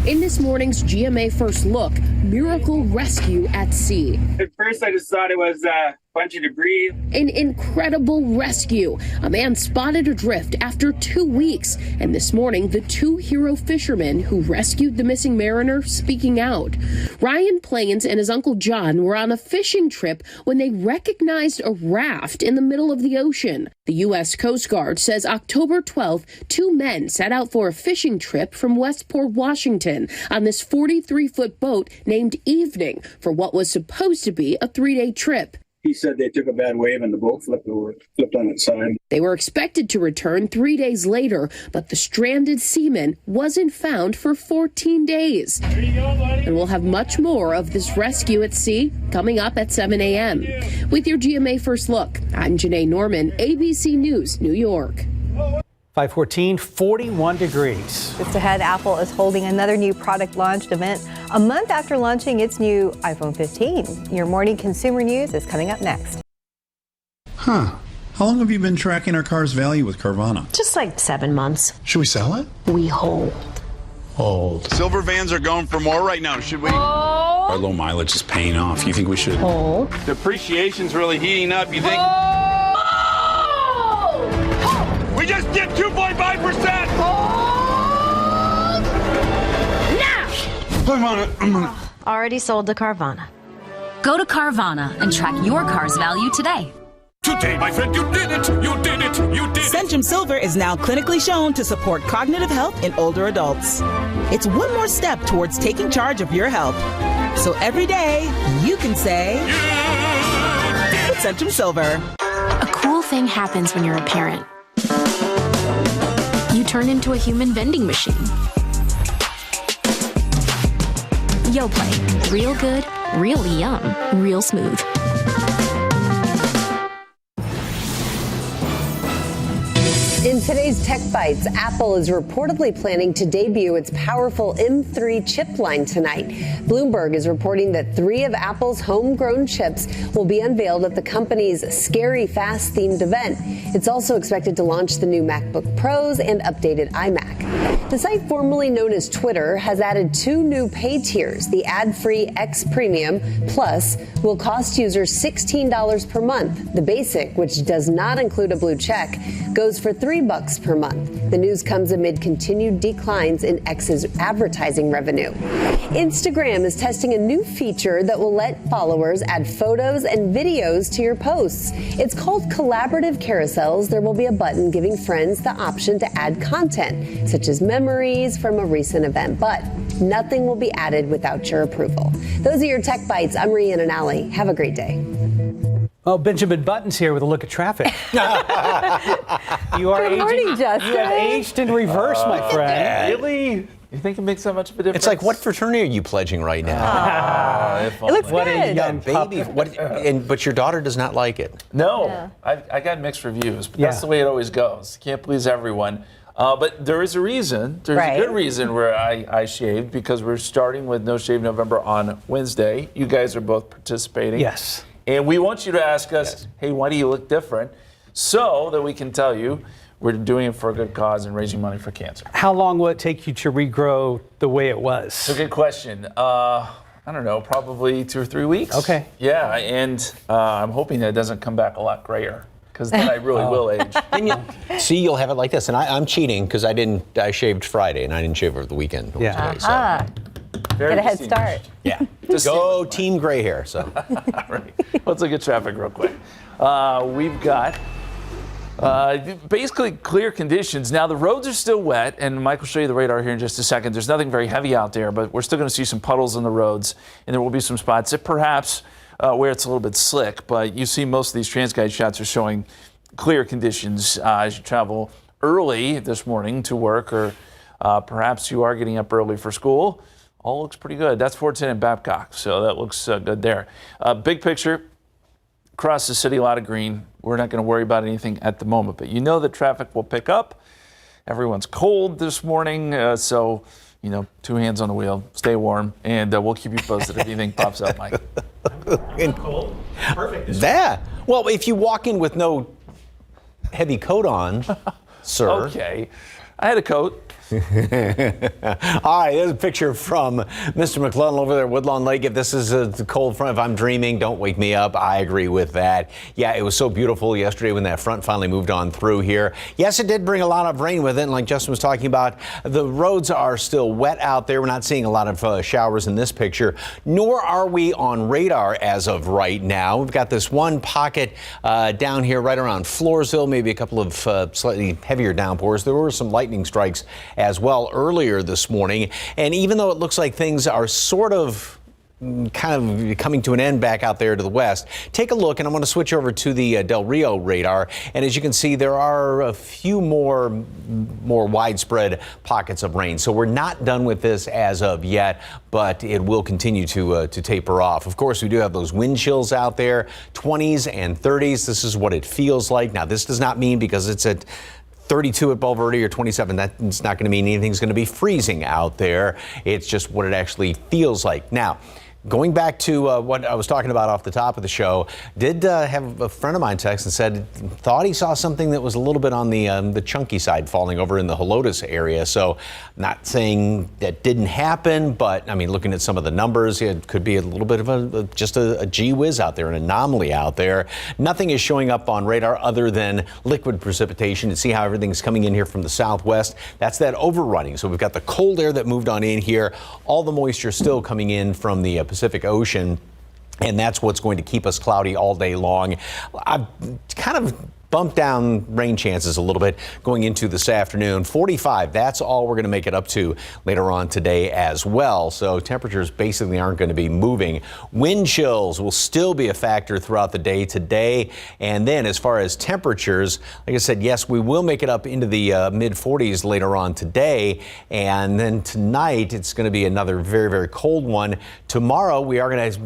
In this morning's GMA First Look, miracle rescue at sea. At first, I just thought it was a bunch of debris. An incredible rescue. A man spotted adrift after 2 weeks. And this morning, the two hero fishermen who rescued the missing mariner speaking out. Ryan Plains and his uncle John were on a fishing trip when they recognized a raft in the middle of the ocean. The U.S. Coast Guard says October 12th, two men set out for a fishing trip from Westport, Washington on this 43-foot boat named Evening for what was supposed to be a 3-day trip. He said they took a bad wave and the boat flipped on its side. They were expected to return 3 days later, but the stranded seaman wasn't found for 14 days. There you go, buddy. And we'll have much more of this rescue at sea coming up at 7 a.m. With your GMA First Look, I'm Janae Norman, ABC News, New York. 514, 41 degrees. Just ahead, Apple is holding another new product launch event a month after launching its new iPhone 15. Your morning consumer news is coming up next. How long have you been tracking our car's value with Carvana? Just like 7 months. Should we sell it? We hold. Hold. Silver vans are going for more right now. Should we? Our low mileage is paying off. You think we should? Hold. Depreciation's really heating up. You think? We just did 2.5%. Now! I'm on it. Already sold to Carvana. Go to Carvana and track your car's value today. Today, my friend, you did it! You did it! You did it! Centrum Silver is now clinically shown to support cognitive health in older adults. It's one more step towards taking charge of your health. So every day, you can say, with Centrum Silver. A cool thing happens when you're a parent. You turn into a human vending machine. YoPlay. Real good, real yum, real smooth. In today's Tech Bites, Apple is reportedly planning to debut its powerful M3 chip line tonight. Bloomberg is reporting that 3 of Apple's homegrown chips will be unveiled at the company's Scary Fast themed event. It's also expected to launch the new MacBook Pros and updated iMac. The site formerly known as Twitter has added 2 new pay tiers. The ad-free X Premium Plus will cost users $16 per month. The basic, which does not include a blue check, goes for $3 per month. The news comes amid continued declines in X's advertising revenue. Instagram is testing a new feature that will let followers add photos and videos to your posts. It's called Collaborative Carousels. There will be a button giving friends the option to add content, such as memories from a recent event, but nothing will be added without your approval. Those are your Tech Bites. I'm Rhiannon Alley. Have a great day. Oh, Benjamin Button's here with a look at traffic. You are Good morning, Justin. You have aged in reverse, my friend. Really? You think it makes that much of a difference? It's like, what fraternity are you pledging right now? It looks What good. a young Baby, but your daughter does not like it. No, Yeah. I got mixed reviews, but that's the way it always goes. Can't please everyone. But there is a reason. There's a good reason where I shaved, because we're starting with No Shave November on Wednesday. You guys are both participating. Yes. And we want you to ask us, hey, why do you look different? So that we can tell you we're doing it for a good cause and raising money for cancer. How long will it take you to regrow the way it was? It's a good question. I don't know, probably 2 or 3 weeks. Okay. Yeah, and I'm hoping that it doesn't come back a lot grayer, because then I really will age. See, you'll have it like this, and I'm cheating because I shaved Friday and I didn't shave over the weekend. Yeah. Today, so. Very Get a head start. Yeah. Go Team Gray hair. So. Right. Let's look at traffic real quick. We've got basically clear conditions. Now, the roads are still wet, and Mike will show you the radar here in just a second. There's nothing very heavy out there, but we're still going to see some puddles on the roads, and there will be some spots that perhaps where it's a little bit slick, but you see most of these TransGuide shots are showing clear conditions as you travel early this morning to work, or perhaps you are getting up early for school. All looks pretty good. That's 410 in Babcock, so that looks good there. Big picture, across the city, a lot of green. We're not going to worry about anything at the moment, but you know that traffic will pick up. Everyone's cold this morning, so, 2 hands on the wheel, stay warm, and we'll keep you posted if anything pops up, Mike. Cold. Perfect. Yeah. Well, if you walk in with no heavy coat on, sir. Okay. I had a coat. All right, there's a picture from Mr. McClellan over there at Woodlawn Lake. If this is a cold front, if I'm dreaming, don't wake me up. I agree with that. Yeah, it was so beautiful yesterday when that front finally moved on through here. Yes, it did bring a lot of rain with it. And like Justin was talking about, the roads are still wet out there. We're not seeing a lot of showers in this picture, nor are we on radar as of right now. We've got this one pocket down here right around Floresville, maybe a couple of slightly heavier downpours. There were some lightning strikes as well earlier this morning. And even though it looks like things are sort of kind of coming to an end back out there to the west, take a look, and I'm going to switch over to the Del Rio radar. And as you can see, there are a few more widespread pockets of rain. So we're not done with this as of yet, but it will continue to taper off. Of course, we do have those wind chills out there, 20s and 30s. This is what it feels like. Now, this does not mean because it's at 32 at Bulverde or 27, that's not going to mean anything's going to be freezing out there. It's just what it actually feels like. Now, going back to what I was talking about off the top of the show, did have a friend of mine text and said, thought he saw something that was a little bit on the chunky side falling over in the Helotes area. So not saying that didn't happen, but I mean, looking at some of the numbers, it could be a little bit of just a gee whiz out there, an anomaly out there. Nothing is showing up on radar other than liquid precipitation. To see how everything's coming in here from the southwest, that's that overrunning. So we've got the cold air that moved on in here, all the moisture still coming in from the Pacific Ocean, and that's what's going to keep us cloudy all day long. I've kind of bumped down rain chances a little bit going into this afternoon. 45, that's all we're going to make it up to later on today as well. So temperatures basically aren't going to be moving. Wind chills will still be a factor throughout the day today. And then as far as temperatures, like I said, yes, we will make it up into the mid 40s later on today. And then tonight, it's going to be another very, very cold one. Tomorrow, we are going to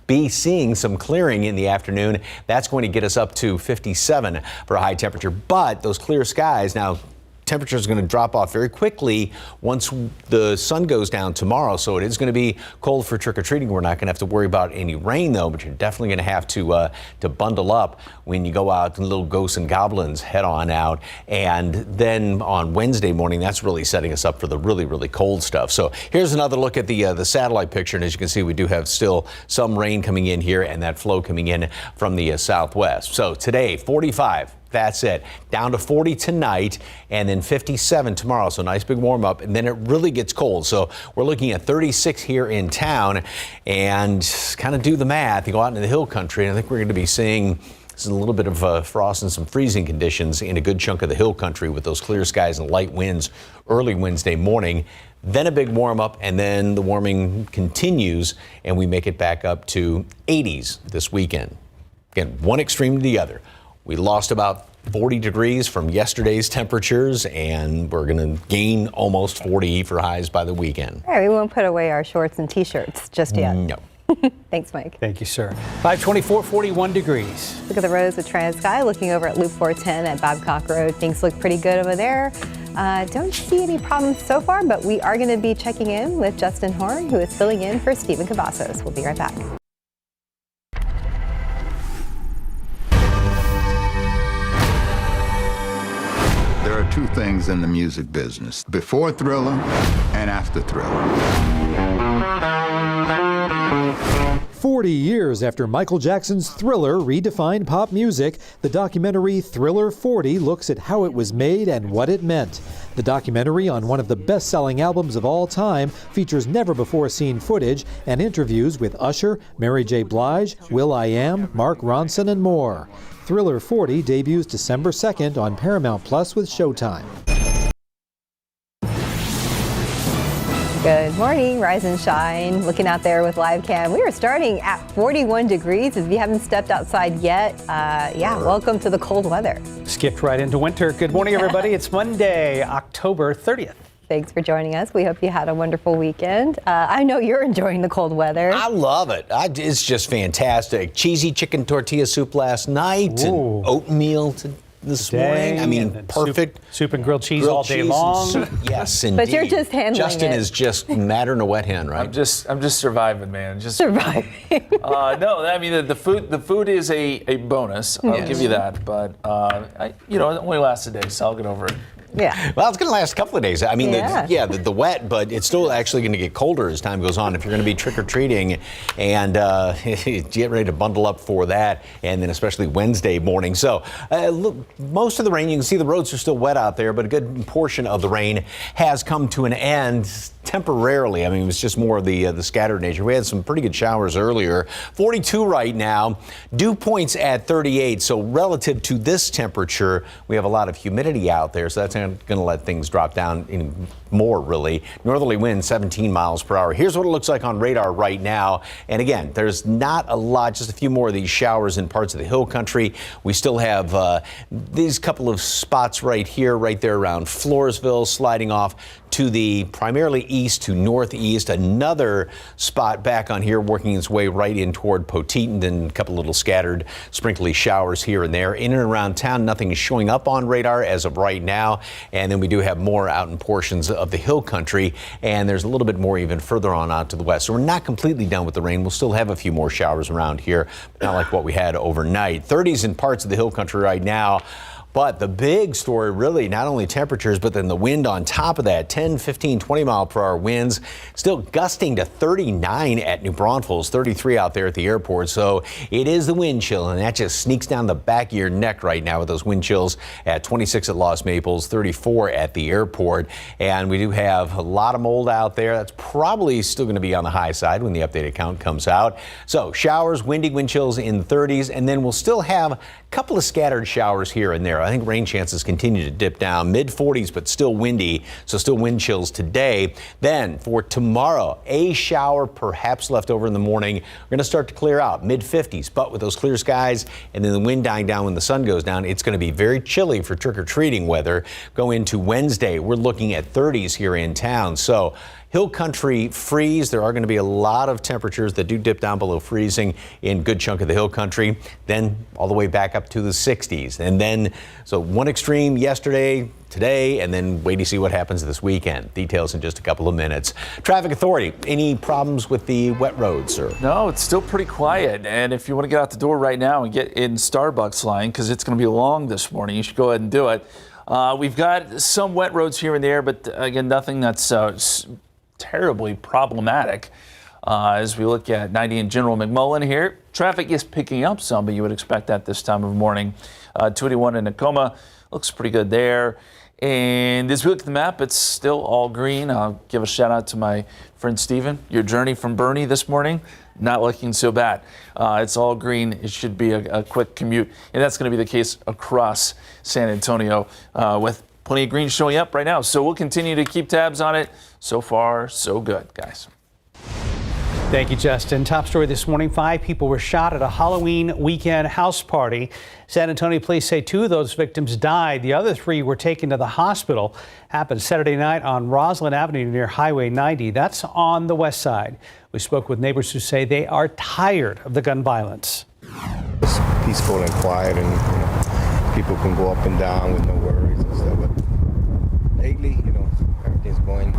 be seeing some clearing in the afternoon. That's going to get us up to 57 for a high temperature. But those clear skies, now temperature is going to drop off very quickly once the sun goes down tomorrow. So it is going to be cold for trick-or-treating. We're not going to have to worry about any rain, though, but you're definitely going to have to bundle up when you go out, and little ghosts and goblins head on out. And then on Wednesday morning, that's really setting us up for the really, really cold stuff. So here's another look at the satellite picture. And as you can see, we do have still some rain coming in here and that flow coming in from the southwest. So today, 45. That's it. Down to 40 tonight and then 57 tomorrow. So nice big warm up. And then it really gets cold. So we're looking at 36 here in town, and kind of do the math. You go out into the hill country, and I think we're going to be seeing a little bit of frost and some freezing conditions in a good chunk of the hill country with those clear skies and light winds early Wednesday morning. Then a big warm up, and then the warming continues, and we make it back up to 80s this weekend. Again, one extreme to the other. We lost about 40 degrees from yesterday's temperatures, and we're going to gain almost 40 for highs by the weekend. All right, we won't put away our shorts and T-shirts just yet. No. Thanks, Mike. Thank you, sir. 524, 41 degrees. Look at the roads with TransSky. Looking over at Loop 410 at Babcock Road. Things look pretty good over there. Don't see any problems so far, but we are going to be checking in with Justin Horn, who is filling in for Stephen Cavazos. We'll be right back. There are two things in the music business: before Thriller and after Thriller. 40 years after Michael Jackson's Thriller redefined pop music, the documentary Thriller 40 looks at how it was made and what it meant. The documentary on one of the best-selling albums of all time features never-before-seen footage and interviews with Usher, Mary J. Blige, will.i.am, Mark Ronson, and more. Thriller 40 debuts December 2nd on Paramount Plus with Showtime. Good morning, rise and shine. Looking out there with live cam. We are starting at 41 degrees. If you haven't stepped outside yet, welcome to the cold weather. Skipped right into winter. Good morning, everybody. It's Monday, October 30th. Thanks for joining us. We hope you had a wonderful weekend. I know you're enjoying the cold weather. I love it. It's just fantastic. Cheesy chicken tortilla soup last night, and oatmeal this morning. I mean, perfect. Soup and grilled cheese all day long. Yes, indeed. But you're just handling Justin it. is just madder than a wet hen, right? I'm just surviving, man. Just surviving. No, I mean the food is a bonus. I'll give you that. But it only lasts a day, so I'll get over it. Yeah. Well, it's going to last a couple of days. I mean, Yeah. the wet, but it's still actually going to get colder as time goes on. If you're going to be trick-or-treating and get ready to bundle up for that, and then especially Wednesday morning. So look, most of the rain, you can see the roads are still wet out there, but a good portion of the rain has come to an end temporarily. I mean, it was just more of the scattered nature. We had some pretty good showers earlier. 42 right now. Dew points at 38. So relative to this temperature, we have a lot of humidity out there. So that's going to let things drop down even more, really. Northerly wind 17 miles per hour. Here's what it looks like on radar right now. And again, there's not a lot, just a few more of these showers in parts of the hill country. We still have these couple of spots right here, right there around Floresville, sliding off to the primarily east to northeast. Another spot back on here working its way right in toward Poteet, and a couple little scattered sprinkly showers here and there. In and around town, nothing is showing up on radar as of right now. And then we do have more out in portions of the hill country, and there's a little bit more even further on out to the west. So we're not completely done with the rain. We'll still have a few more showers around here, but not like what we had overnight. 30s in parts of the hill country right now. But the big story, really, not only temperatures, but then the wind on top of that, 10, 15, 20 mile per hour winds, still gusting to 39 at New Braunfels, 33 out there at the airport. So it is the wind chill, and that just sneaks down the back of your neck right now with those wind chills at 26 at Lost Maples, 34 at the airport. And we do have a lot of mold out there. That's probably still going to be on the high side when the updated count comes out. So showers, windy wind chills in the 30s, and then we'll still have a couple of scattered showers here and there. I think rain chances continue to dip down, mid 40s, but still windy, so still wind chills today. Then for tomorrow, a shower perhaps left over in the morning. We're going to start to clear out, mid 50s, but with those clear skies and then the wind dying down when the sun goes down, it's going to be very chilly for trick-or-treating weather. Go into Wednesday, we're looking at 30s here in town. So hill country freeze. There are going to be a lot of temperatures that do dip down below freezing in a good chunk of the hill country, then all the way back up to the 60s. And then, so one extreme yesterday, today, and then wait to see what happens this weekend. Details in just a couple of minutes. Traffic Authority, any problems with the wet roads, sir? No, it's still pretty quiet. And if you want to get out the door right now and get in Starbucks line, because it's going to be long this morning, you should go ahead and do it. We've got some wet roads here and there, but again, nothing that's terribly problematic. As we look at 90 and General McMullen here, traffic is picking up some, but you would expect that this time of morning. 281 in Tacoma looks pretty good there. And as we look at the map, it's still all green. I'll give a shout out to my friend Steven. Your journey from Bernie this morning, not looking so bad. It's all green. It should be a quick commute. And that's going to be the case across San Antonio with plenty of green showing up right now. So we'll continue to keep tabs on it. So far, so good, guys. Thank you, Justin. Top story this morning. 5 people were shot at a Halloween weekend house party. San Antonio police say 2 of those victims died. The other 3 were taken to the hospital. Happened Saturday night on Roslyn Avenue near Highway 90. That's on the west side. We spoke with neighbors who say they are tired of the gun violence. It's peaceful and quiet, and people can go up and down with no worries and stuff. But lately, everything's going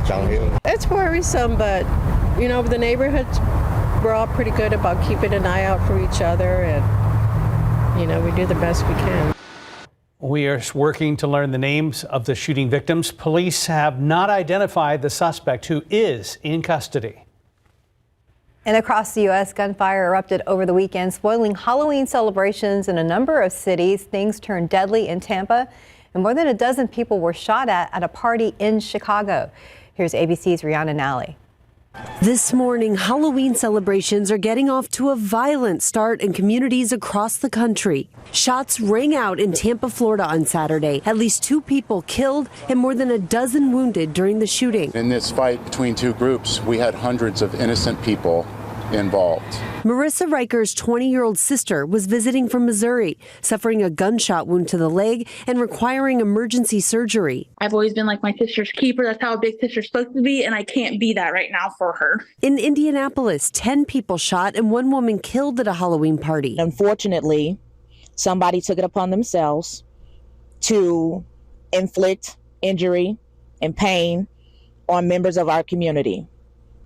downhill. It's worrisome, but the neighborhoods, we're all pretty good about keeping an eye out for each other, and we do the best we can. We are working to learn the names of the shooting victims. Police have not identified the suspect, who is in custody. And across the U.S., gunfire erupted over the weekend, spoiling Halloween celebrations in a number of cities. Things turned deadly in Tampa, and more than a dozen people were shot at a party in Chicago. Here's ABC's Rihanna Nally. This morning, Halloween celebrations are getting off to a violent start in communities across the country. Shots rang out in Tampa, Florida on Saturday. At least 2 people killed and more than a dozen wounded during the shooting. In this fight between 2 groups, we had hundreds of innocent people involved. Marissa Riker's 20-year-old sister was visiting from Missouri, suffering a gunshot wound to the leg and requiring emergency surgery. I've always been like my sister's keeper. That's how a big sister's supposed to be, and I can't be that right now for her. In Indianapolis, 10 people shot and 1 woman killed at a Halloween party. Unfortunately, somebody took it upon themselves to inflict injury and pain on members of our community,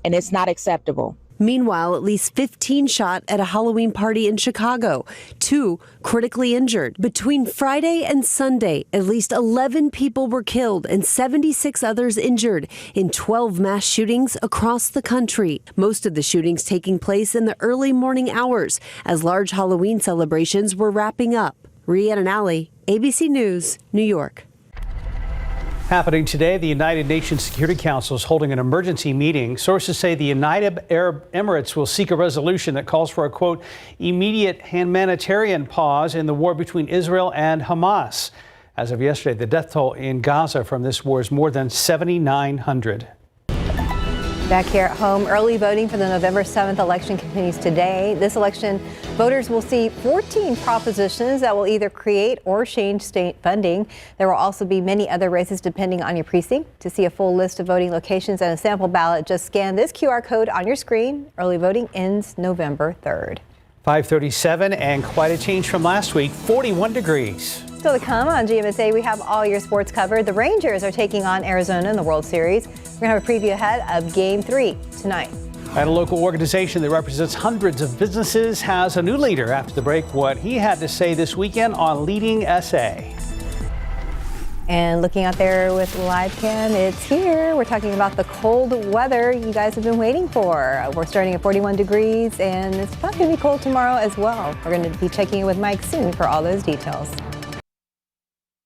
and it's not acceptable. Meanwhile, at least 15 shot at a Halloween party in Chicago, 2 critically injured. Between Friday and Sunday, at least 11 people were killed and 76 others injured in 12 mass shootings across the country. Most of the shootings taking place in the early morning hours as large Halloween celebrations were wrapping up. Rhiannon Alley, ABC News, New York. Happening today, the United Nations Security Council is holding an emergency meeting. Sources say the United Arab Emirates will seek a resolution that calls for a, quote, immediate humanitarian pause in the war between Israel and Hamas. As of yesterday, the death toll in Gaza from this war is more than 7,900. Back here at home, early voting for the November 7th election continues today. This election, voters will see 14 propositions that will either create or change state funding. There will also be many other races depending on your precinct. To see a full list of voting locations and a sample ballot, just scan this QR code on your screen. Early voting ends November 3rd. 5:37 and quite a change from last week, 41 degrees. Still to come on GMSA, we have all your sports covered. The Rangers are taking on Arizona in the World Series. We're going to have a preview ahead of Game 3 tonight. And a local organization that represents hundreds of businesses has a new leader. After the break, what he had to say this weekend on Leading SA. And looking out there with live cam, it's here. We're talking about the cold weather you guys have been waiting for. We're starting at 41 degrees, and it's probably going to be cold tomorrow as well. We're going to be checking in with Mike soon for all those details.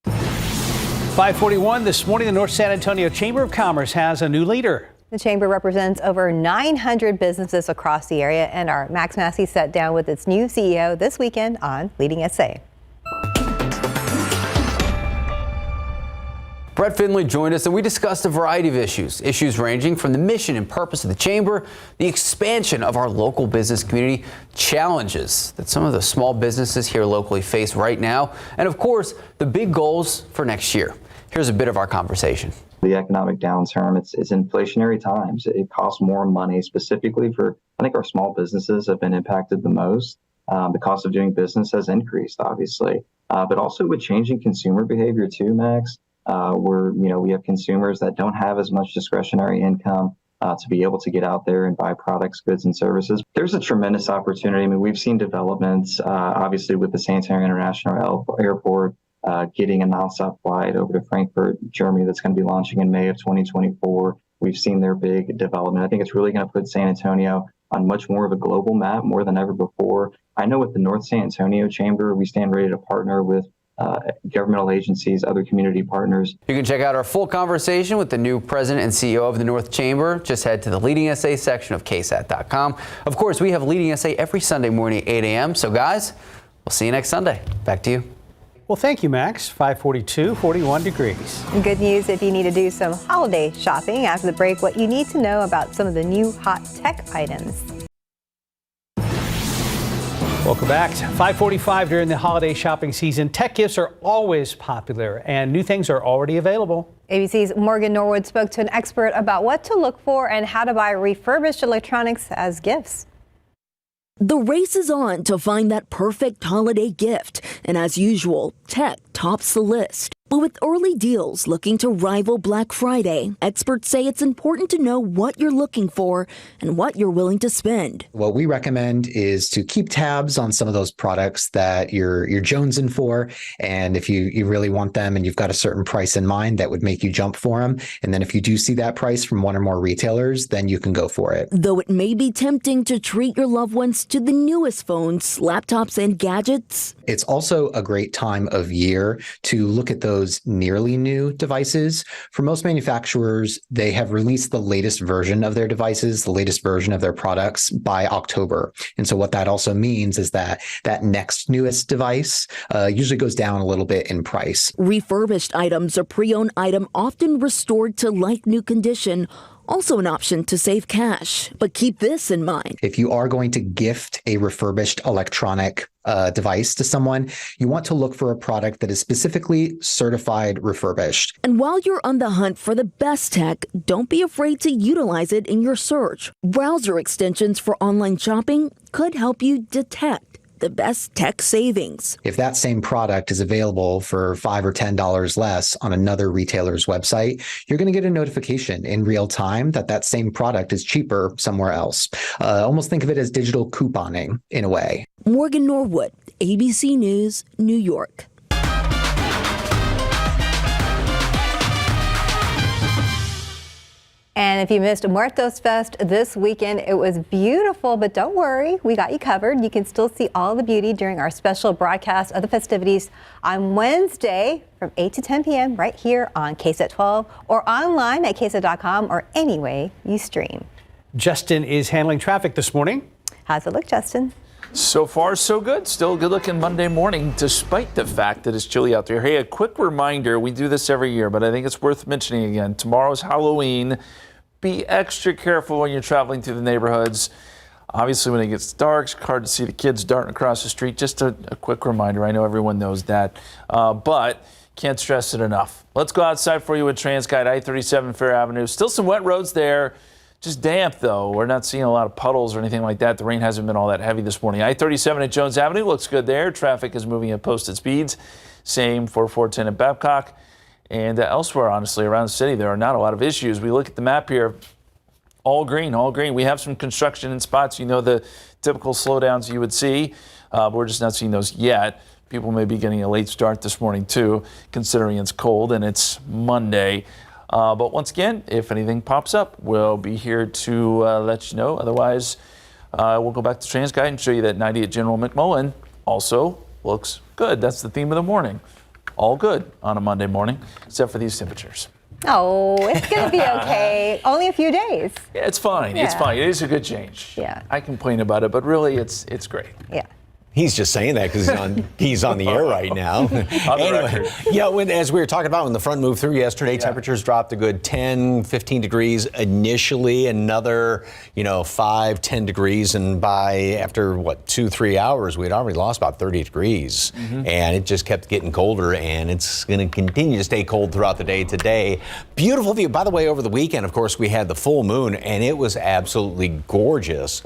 5:41 this morning, the North San Antonio Chamber of Commerce has a new leader. The chamber represents over 900 businesses across the area, and our Max Massey sat down with its new CEO this weekend on Leading SA. Brett Finley joined us and we discussed a variety of issues ranging from the mission and purpose of the chamber, the expansion of our local business community, challenges that some of the small businesses here locally face right now, and of course, the big goals for next year. Here's a bit of our conversation. The economic downturn, it's inflationary times. It costs more money specifically for, I think our small businesses have been impacted the most. The cost of doing business has increased, obviously, but also with changing consumer behavior too, Max. We have consumers that don't have as much discretionary income to be able to get out there and buy products, goods, and services. There's a tremendous opportunity. I mean, we've seen developments, obviously, with the San Antonio International Airport getting a nonstop flight over to Frankfurt, Germany, that's going to be launching in May of 2024. We've seen their big development. I think it's really going to put San Antonio on much more of a global map, more than ever before. I know with the North San Antonio Chamber, we stand ready to partner with governmental agencies, other community partners. You can check out our full conversation with the new president and CEO of the North Chamber. Just head to the Leading SA section of KSAT.com. Of course, we have Leading SA every Sunday morning at 8 a.m. So guys, we'll see you next Sunday. Back to you. Well, thank you, Max. 5:42, 41 degrees. Good news if you need to do some holiday shopping. After the break, what you need to know about some of the new hot tech items. Welcome back. 5:45 during the holiday shopping season. Tech gifts are always popular and new things are already available. ABC's Morgan Norwood spoke to an expert about what to look for and how to buy refurbished electronics as gifts. The race is on to find that perfect holiday gift. And as usual, tech tops the list. But with early deals looking to rival Black Friday, experts say it's important to know what you're looking for and what you're willing to spend. What we recommend is to keep tabs on some of those products that you're jonesing for. And if you really want them and you've got a certain price in mind, that would make you jump for them. And then if you do see that price from one or more retailers, then you can go for it. Though it may be tempting to treat your loved ones to the newest phones, laptops, and gadgets. It's also a great time of year to look at those nearly new devices. For most manufacturers, they have released the latest version of their devices, the latest version of their products by October. And so what that also means is that that next newest device usually goes down a little bit in price. Refurbished items or pre-owned item often restored to like new condition. Also an option to save cash. But keep this in mind. If you are going to gift a refurbished electronic device to someone, you want to look for a product that is specifically certified refurbished. And while you're on the hunt for the best tech, don't be afraid to utilize it in your search. Browser extensions for online shopping could help you detect the best tech savings. If that same product is available for $5 or $10 less on another retailer's website, you're going to get a notification in real time that that same product is cheaper somewhere else. Almost think of it as digital couponing in a way. Morgan Norwood, ABC News, New York. And if you missed Muertos Fest this weekend, it was beautiful, but don't worry, we got you covered. You can still see all the beauty during our special broadcast of the festivities on Wednesday from 8 to 10 p.m. right here on KSAT 12 or online at KSAT.com or any way you stream. Justin is handling traffic this morning. How's it look, Justin? So far, so good. Still a good looking Monday morning, despite the fact that it's chilly out there. Hey, a quick reminder, we do this every year, but I think it's worth mentioning again. Tomorrow's Halloween. Be extra careful when you're traveling through the neighborhoods. Obviously, when it gets dark, it's hard to see the kids darting across the street. Just a quick reminder. I know everyone knows that, but can't stress it enough. Let's go outside for you with TransGuide I-37 Fair Avenue. Still some wet roads there. Just damp, though. We're not seeing a lot of puddles or anything like that. The rain hasn't been all that heavy this morning. I-37 at Jones Avenue looks good there. Traffic is moving at posted speeds. Same for 410 at Babcock. And elsewhere, honestly, around the city, there are not a lot of issues. We look at the map here. All green, all green. We have some construction in spots. You know, the typical slowdowns you would see. But we're just not seeing those yet. People may be getting a late start this morning, too, considering it's cold and it's Monday. But once again, if anything pops up, we'll be here to let you know. Otherwise, we'll go back to TransGuide and show you that 90 at General McMullen also looks good. That's the theme of the morning. All good on a Monday morning, except for these temperatures. Oh, it's going to be okay. Only a few days. Yeah, it's fine. Yeah. It's fine. It is a good change. Yeah. I complain about it, but really, it's great. Yeah. He's just saying that because he's on the air right now. Anyway, yeah, as we were talking about when the front moved through yesterday, temperatures dropped a good 10, 15 degrees initially, another, 5, 10 degrees. And after 2-3 hours, we had already lost about 30 degrees. Mm-hmm. And it just kept getting colder, and it's going to continue to stay cold throughout the day today. Beautiful view. By the way, over the weekend, of course, we had the full moon, and it was absolutely gorgeous.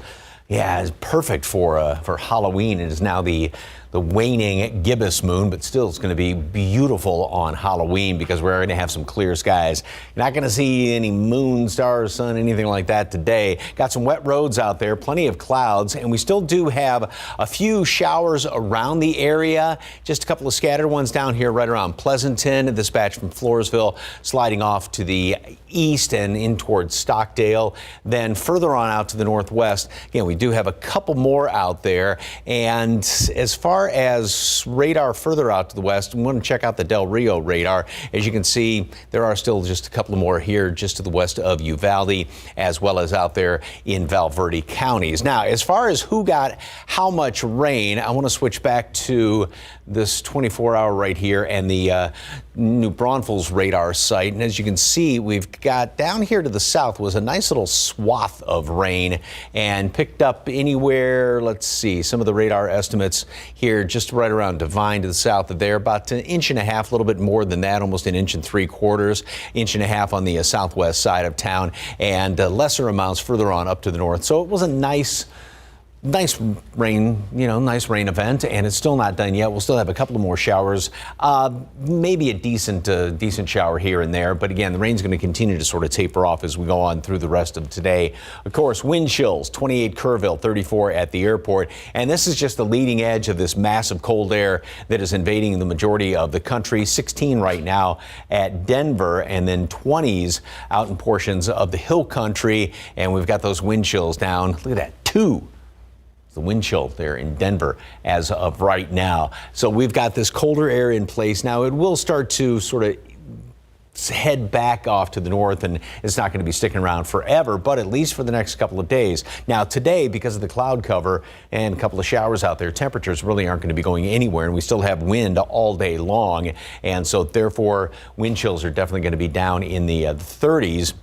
Yeah, it's perfect for Halloween. It is now the waning gibbous moon, but still it's going to be beautiful on Halloween because we're going to have some clear skies. You're not going to see any moon, stars, sun, anything like that today. Got some wet roads out there, plenty of clouds, and we still do have a few showers around the area. Just a couple of scattered ones down here right around Pleasanton. This batch from Floresville sliding off to the east and in towards Stockdale. Then further on out to the northwest, again, we do have a couple more out there. And as far as radar further out to the west, we want to check out the Del Rio radar. As you can see, there are still just a couple more here just to the west of Uvalde, as well as out there in Val Verde counties. Now, as far as who got how much rain, I want to switch back to this 24-hour right here and the New Braunfels radar site. And as you can see, we've got down here to the south was a nice little swath of rain and picked up anywhere, let's see, some of the radar estimates here just right around Devine to the south of there, about 1.5 inches, a little bit more than that, almost 1.75 inches, 1.5 inches on the southwest side of town, and lesser amounts further on up to the north. So it was a nice rain, nice rain event, and it's still not done yet. We'll still have a couple of more showers, maybe a decent shower here and there. But again, the rain's going to continue to sort of taper off as we go on through the rest of today. Of course, wind chills, 28 Kerrville, 34 at the airport. And this is just the leading edge of this massive cold air that is invading the majority of the country. 16 right now at Denver, and then 20s out in portions of the hill country. And we've got those wind chills down. Look at that, 2. The wind chill there in Denver as of right now. So we've got this colder air in place. Now it will start to sort of head back off to the north, and it's not going to be sticking around forever, but at least for the next couple of days. Now today, because of the cloud cover and a couple of showers out there, temperatures really aren't going to be going anywhere, and we still have wind all day long. And so therefore, wind chills are definitely going to be down in the 30s.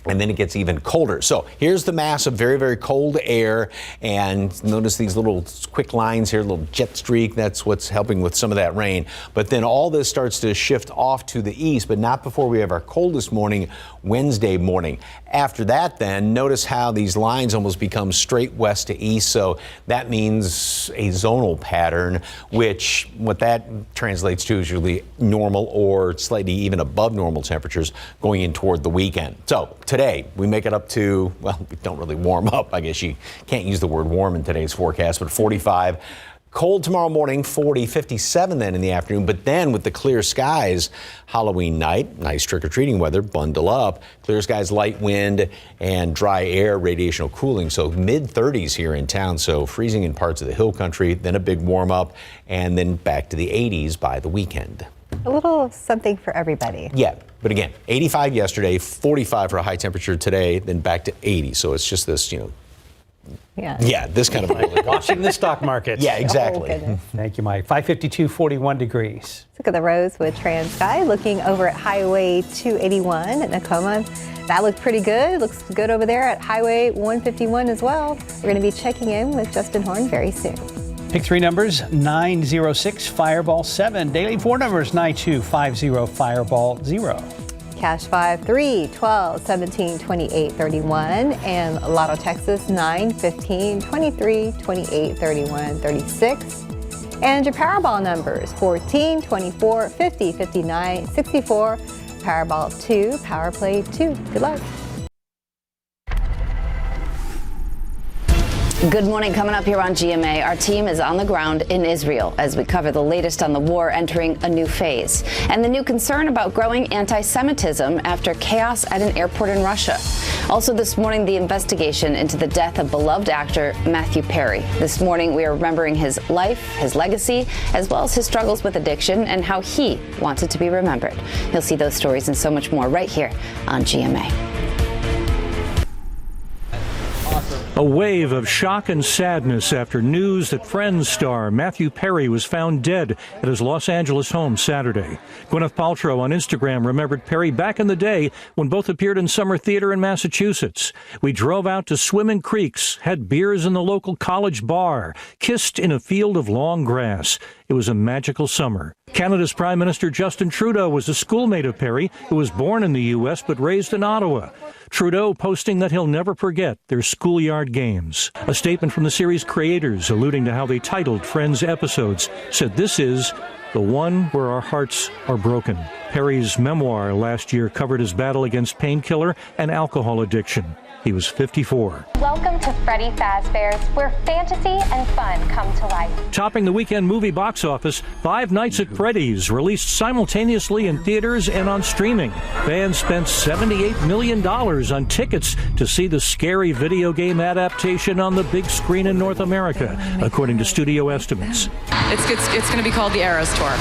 and then it gets even colder. So here's the mass of very, very cold air, and notice these little quick lines here, little jet streak. That's what's helping with some of that rain. But then all this starts to shift off to the east, but not before we have our coldest morning, Wednesday morning. After that, then, notice how these lines almost become straight west to east. So that means a zonal pattern, which what that translates to is usually normal or slightly even above normal temperatures going in toward the weekend. So today, we make it up to, well, we don't really warm up. I guess you can't use the word warm in today's forecast, but 45. Cold tomorrow morning, 40, 57 then in the afternoon. But then with the clear skies, Halloween night, nice trick-or-treating weather, bundle up. Clear skies, light wind, and dry air, radiational cooling. So mid-30s here in town. So freezing in parts of the hill country, then a big warm-up, and then back to the 80s by the weekend. A little something for everybody. Yeah, but again, 85 yesterday, 45 for a high temperature today, then back to 80. So it's just this, Yeah, this kind of watching the stock market. Yeah, exactly. Oh, Thank you, Mike. 552, 41 degrees. Let's look at the Rosewood Trans Sky, looking over at Highway 281 at Tacoma. That looked pretty good. Looks good over there at Highway 151 as well. We're going to be checking in with Justin Horn very soon. Pick 3 numbers, 906, Fireball 7. Daily 4 numbers, 9250, Fireball 0. Cash 5, 3, 12, 17, 28, 31. And Lotto Texas 9, 15, 23, 28, 31, 36. And your Powerball numbers 14, 24, 50, 59, 64. Powerball 2, Power Play 2. Good luck. Good morning. Coming up here on GMA, our team is on the ground in Israel as we cover the latest on the war entering a new phase and the new concern about growing anti-Semitism after chaos at an airport in Russia. Also this morning, the investigation into the death of beloved actor Matthew Perry. This morning, we are remembering his life, his legacy, as well as his struggles with addiction and how he wanted to be remembered. You'll see those stories and so much more right here on GMA. A wave of shock and sadness after news that Friends star Matthew Perry was found dead at his Los Angeles home Saturday. Gwyneth Paltrow on Instagram remembered Perry back in the day when both appeared in Summer Theater in Massachusetts. We drove out to swimming creeks, had beers in the local college bar, kissed in a field of long grass. It was a magical summer. Canada's Prime Minister Justin Trudeau was a schoolmate of Perry, who was born in the U.S. but raised in Ottawa. Trudeau posting that he'll never forget their schoolyard games. A statement from the series creators, alluding to how they titled Friends episodes, said this is the one where our hearts are broken. Perry's memoir last year covered his battle against painkiller and alcohol addiction. He was 54. Welcome to Freddy Fazbear's, where fantasy and fun come to life. Topping the weekend movie box office, Five Nights at Freddy's released simultaneously in theaters and on streaming. Fans spent $78 million on tickets to see the scary video game adaptation on the big screen in North America, according to studio estimates. It's going to be called the Eras Tour.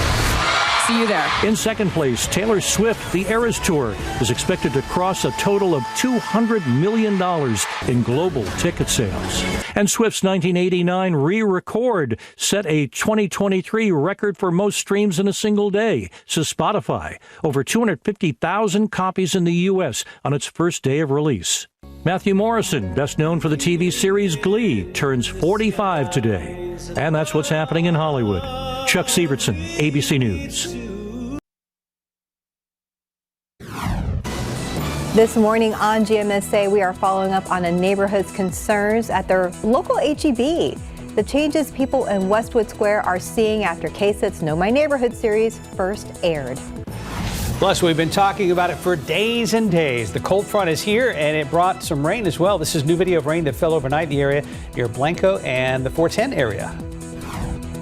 See you there. In second place, Taylor Swift, The Eras Tour, is expected to cross a total of $200 million in global ticket sales. And Swift's 1989 re-record set a 2023 record for most streams in a single day, says Spotify. Over 250,000 copies in the U.S. on its first day of release. Matthew Morrison, best known for the TV series Glee, turns 45 today. And that's what's happening in Hollywood. Chuck Sievertson, ABC News. This morning on GMSA, we are following up on a neighborhood's concerns at their local HEB. The changes people in Westwood Square are seeing after KSAT's Know My Neighborhood series first aired. Plus, we've been talking about it for days and days. The cold front is here, and it brought some rain as well. This is new video of rain that fell overnight in the area near Blanco and the 410 area.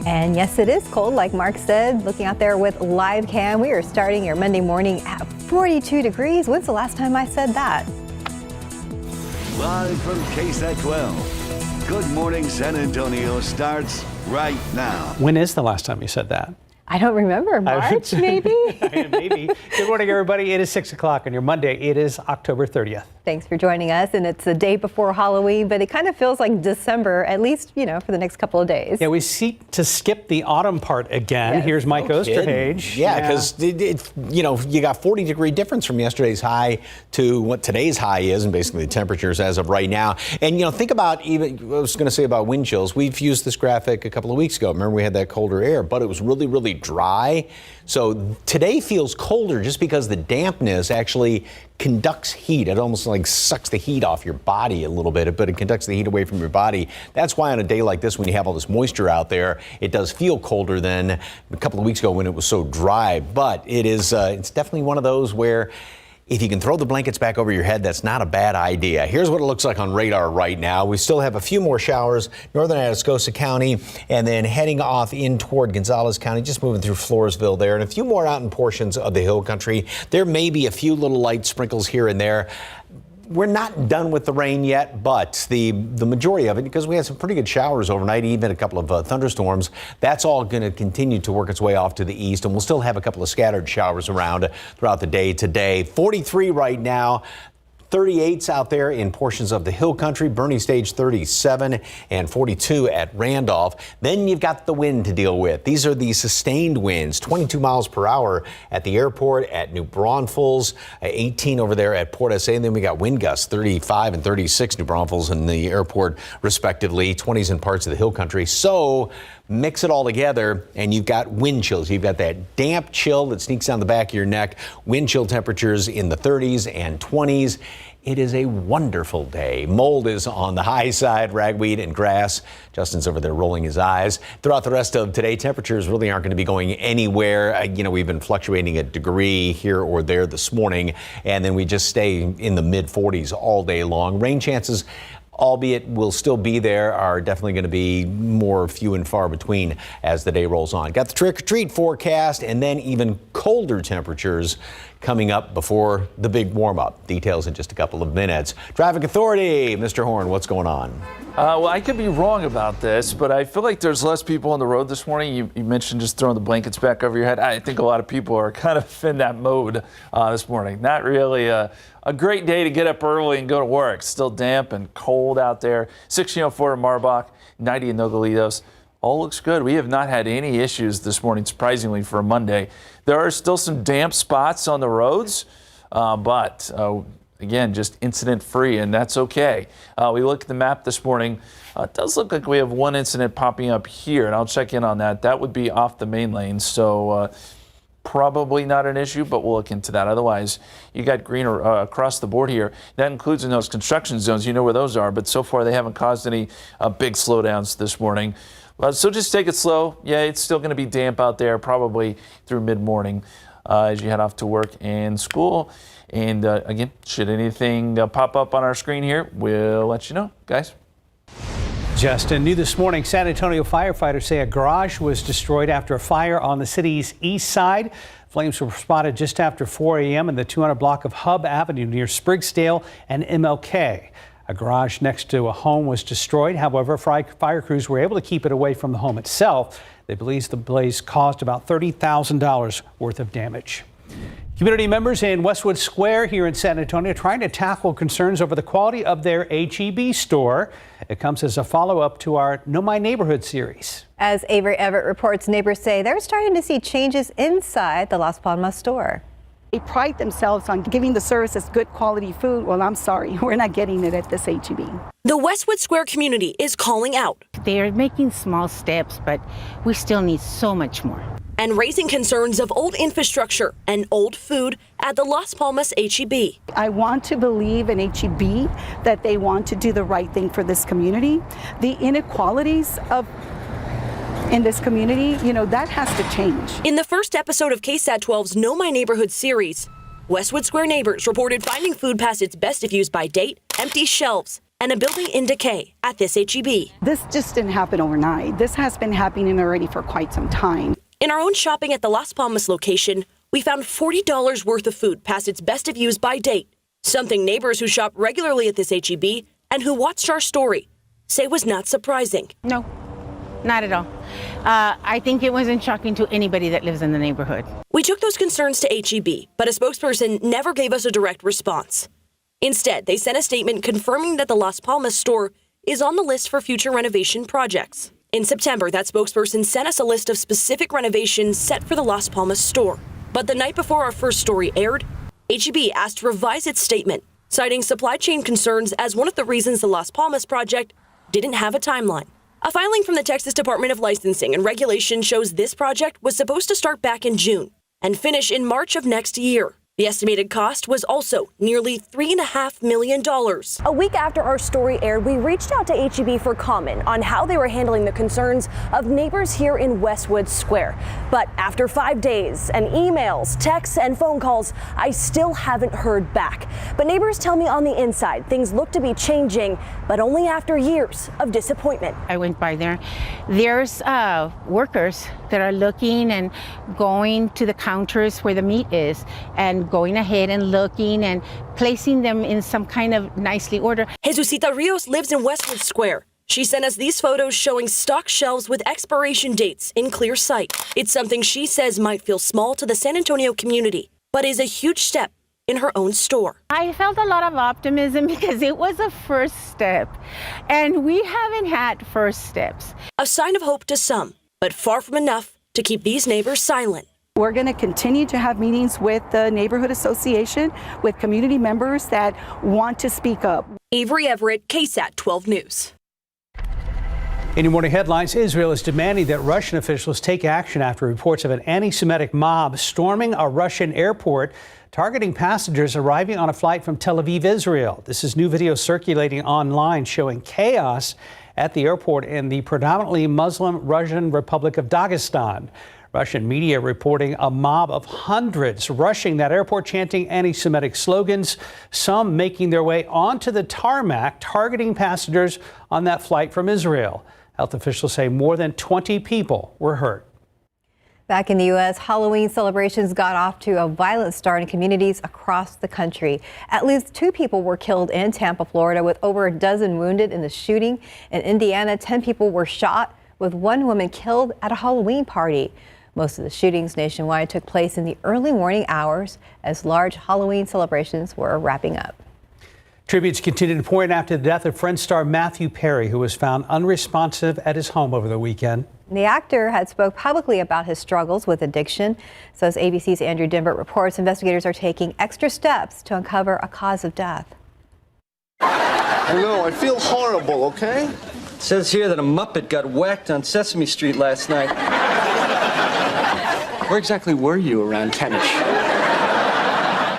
And yes, it is cold, like Mark said. Looking out there with live cam, we are starting your Monday morning at 42 degrees. When's the last time I said that? Live from KSAT 12. Good Morning San Antonio starts right now. When is the last time you said that? I don't remember. March, maybe? Maybe. Good morning, everybody. It is 6 o'clock on your Monday. It is October 30th. Thanks for joining us. And it's the day before Halloween, but it kind of feels like December, at least, for the next couple of days. Yeah, we seek to skip the autumn part again. Yes. Here's Mike Osterhage. Yeah, because you got 40-degree difference from yesterday's high to what today's high is, and basically the temperatures as of right now. And think about even I was going to say about wind chills. We've used this graphic a couple of weeks ago. Remember, we had that colder air, but it was really, really dry. So today feels colder just because the dampness actually conducts heat. It almost like sucks the heat off your body a little bit, but it conducts the heat away from your body. That's why on a day like this, when you have all this moisture out there, it does feel colder than a couple of weeks ago when it was so dry. But it is, it's definitely one of those where if you can throw the blankets back over your head, that's not a bad idea. Here's what it looks like on radar right now. We still have a few more showers, northern Atascosa County, and then heading off in toward Gonzales County, just moving through Floresville there, and a few more out in portions of the hill country. There may be a few little light sprinkles here and there. We're not done with the rain yet, but the majority of it, because we had some pretty good showers overnight, even a couple of thunderstorms, that's all going to continue to work its way off to the east, and we'll still have a couple of scattered showers around throughout the day today. 43 right now. 38s out there in portions of the hill country, Bernie Stage 37 and 42 at Randolph. Then you've got the wind to deal with. These are the sustained winds, 22 miles per hour at the airport at New Braunfels, 18 over there at Port SA. And then we got wind gusts, 35 and 36 New Braunfels and the airport respectively, 20s in parts of the hill country. So mix it all together and you've got wind chills. You've got that damp chill that sneaks down the back of your neck. Wind chill temperatures in the 30s and 20s. It is a wonderful day. Mold is on the high side, ragweed and grass. Justin's over there rolling his eyes. Throughout the rest of today, temperatures really aren't going to be going anywhere. We've been fluctuating a degree here or there this morning, and then we just stay in the mid 40s all day long. Rain chances, albeit will still be there, are definitely going to be more few and far between as the day rolls on. Got the trick-or-treat forecast and then even colder temperatures coming up before the big warm-up. Details in just a couple of minutes. Traffic Authority, Mr. Horn, what's going on? Well, I could be wrong about this, but I feel like there's less people on the road this morning. You mentioned just throwing the blankets back over your head. I think a lot of people are kind of in that mode this morning. Not really a great day to get up early and go to work. Still damp and cold out there. 1604 in Marbach, 90 in Nogalitos. All looks good. We have not had any issues this morning, surprisingly, for a Monday. There are still some damp spots on the roads, but again, just incident-free, and that's okay. We look at the map this morning. It does look like we have one incident popping up here, and I'll check in on that. That would be off the main lane, so probably not an issue, but we'll look into that. Otherwise, you got green across the board here. That includes in those construction zones. You know where those are, but so far they haven't caused any big slowdowns this morning. So just take it slow. Yeah, it's still going to be damp out there, probably through mid-morning as you head off to work and school. And again, should anything pop up on our screen here, we'll let you know, guys. Justin, new this morning, San Antonio firefighters say a garage was destroyed after a fire on the city's east side. Flames were spotted just after 4 a.m. in the 200 block of Hub Avenue near Spriggsdale and MLK. A garage next to a home was destroyed. However, fire crews were able to keep it away from the home itself. They believe the blaze caused about $30,000 worth of damage. Community members in Westwood Square here in San Antonio trying to tackle concerns over the quality of their H-E-B store. It comes as a follow-up to our Know My Neighborhood series. As Avery Everett reports, neighbors say they're starting to see changes inside the Las Palmas store. They pride themselves on giving the service as good quality food. Well, I'm sorry, we're not getting it at this H-E-B. The Westwood Square community is calling out. They are making small steps, but we still need so much more. And raising concerns of old infrastructure and old food at the Las Palmas H-E-B. I want to believe in H-E-B that they want to do the right thing for this community. The inequalities in this community, that has to change. In the first episode of KSAT 12's Know My Neighborhood series, Westwood Square neighbors reported finding food past its best if used by date, empty shelves, and a building in decay at this H-E-B. This just didn't happen overnight. This has been happening already for quite some time. In our own shopping at the Las Palmas location, we found $40 worth of food past its best if used by date, something neighbors who shop regularly at this H-E-B and who watched our story say was not surprising. No, not at all. I think it wasn't shocking to anybody that lives in the neighborhood. We took those concerns to H-E-B, but a spokesperson never gave us a direct response. Instead, they sent a statement confirming that the Las Palmas store is on the list for future renovation projects. In September, that spokesperson sent us a list of specific renovations set for the Las Palmas store. But the night before our first story aired, H-E-B asked to revise its statement, citing supply chain concerns as one of the reasons the Las Palmas project didn't have a timeline. A filing from the Texas Department of Licensing and Regulation shows this project was supposed to start back in June and finish in March of next year. The estimated cost was also nearly $3.5 million. A week after our story aired, we reached out to H-E-B for comment on how they were handling the concerns of neighbors here in Westwood Square. But after 5 days and emails, texts, and phone calls, I still haven't heard back. But neighbors tell me on the inside things look to be changing, but only after years of disappointment. I went by there. There's workers that are looking and going to the counters where the meat is and going ahead and looking and placing them in some kind of nicely order. Jesusita Rios lives in Westwood Square. She sent us these photos showing stock shelves with expiration dates in clear sight. It's something she says might feel small to the San Antonio community, but is a huge step in her own store. I felt a lot of optimism because it was a first step, and we haven't had first steps. A sign of hope to some, but far from enough to keep these neighbors silent. We're going to continue to have meetings with the neighborhood association, with community members that want to speak up. Avery Everett, KSAT 12 News. In your morning headlines, Israel is demanding that Russian officials take action after reports of an anti-Semitic mob storming a Russian airport, targeting passengers arriving on a flight from Tel Aviv, Israel. This is new video circulating online showing chaos at the airport in the predominantly Muslim Russian Republic of Dagestan. Russian media reporting a mob of hundreds rushing that airport, chanting anti-Semitic slogans, some making their way onto the tarmac, targeting passengers on that flight from Israel. Health officials say more than 20 people were hurt. Back in the U.S., Halloween celebrations got off to a violent start in communities across the country. At least 2 people were killed in Tampa, Florida, with over a dozen wounded in the shooting. In Indiana, 10 people were shot, with 1 woman killed at a Halloween party. Most of the shootings nationwide took place in the early morning hours as large Halloween celebrations were wrapping up. Tributes continue to pour in after the death of Friends star Matthew Perry, who was found unresponsive at his home over the weekend. The actor had spoke publicly about his struggles with addiction. So as ABC's Andrew Dimbert reports, investigators are taking extra steps to uncover a cause of death. I know, I feel horrible, okay? It says here that a Muppet got whacked on Sesame Street last night. Where exactly were you around 10ish?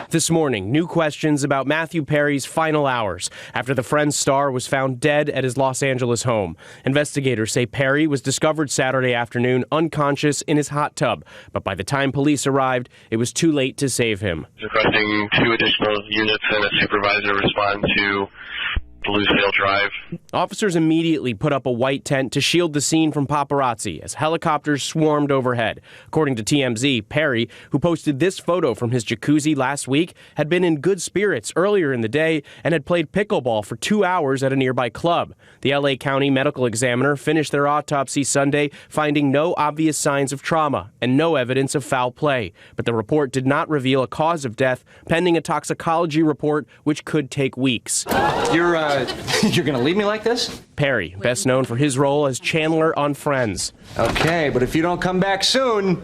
This morning, new questions about Matthew Perry's final hours after the Friends star was found dead at his Los Angeles home. Investigators say Perry was discovered Saturday afternoon unconscious in his hot tub, but by the time police arrived, it was too late to save him. Requesting 2 additional units and a supervisor to respond to Bluesdale Drive. Officers immediately put up a white tent to shield the scene from paparazzi as helicopters swarmed overhead. According to TMZ, Perry, who posted this photo from his jacuzzi last week, had been in good spirits earlier in the day and had played pickleball for 2 hours at a nearby club. The LA County Medical Examiner finished their autopsy Sunday, finding no obvious signs of trauma and no evidence of foul play. But the report did not reveal a cause of death, pending a toxicology report, which could take weeks. You're gonna leave me like this? Perry, best known for his role as Chandler on Friends. Okay, but if you don't come back soon,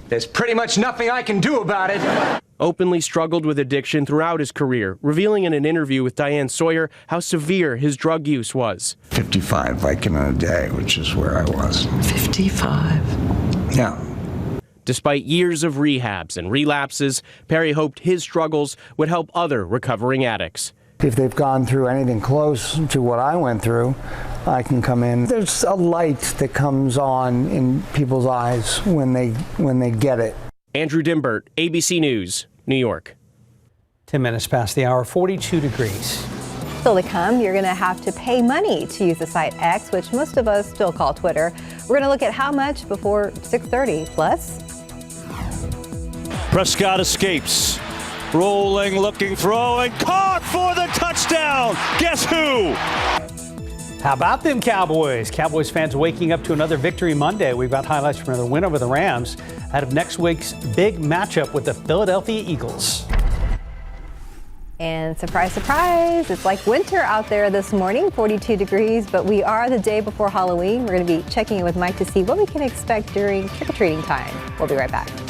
there's pretty much nothing I can do about it. Openly struggled with addiction throughout his career, revealing in an interview with Diane Sawyer how severe his drug use was. 55 Vicodin a day, which is where I was. 55? Yeah. Despite years of rehabs and relapses, Perry hoped his struggles would help other recovering addicts. If they've gone through anything close to what I went through, I can come in. There's a light that comes on in people's eyes when they get it. Andrew Dimbert, ABC News, New York. 10 minutes past the hour, 42 degrees. Still to come, you're going to have to pay money to use the site X, which most of us still call Twitter. We're going to look at how much before 6:30. Plus, Prescott escapes. Rolling, looking, throwing, caught for the touchdown. Guess who? How about them Cowboys? Cowboys fans waking up to another victory Monday. We've got highlights from another win over the Rams ahead of next week's big matchup with the Philadelphia Eagles. And surprise, surprise, it's like winter out there this morning, 42 degrees, but we are the day before Halloween. We're going to be checking in with Mike to see what we can expect during trick-or-treating time. We'll be right back.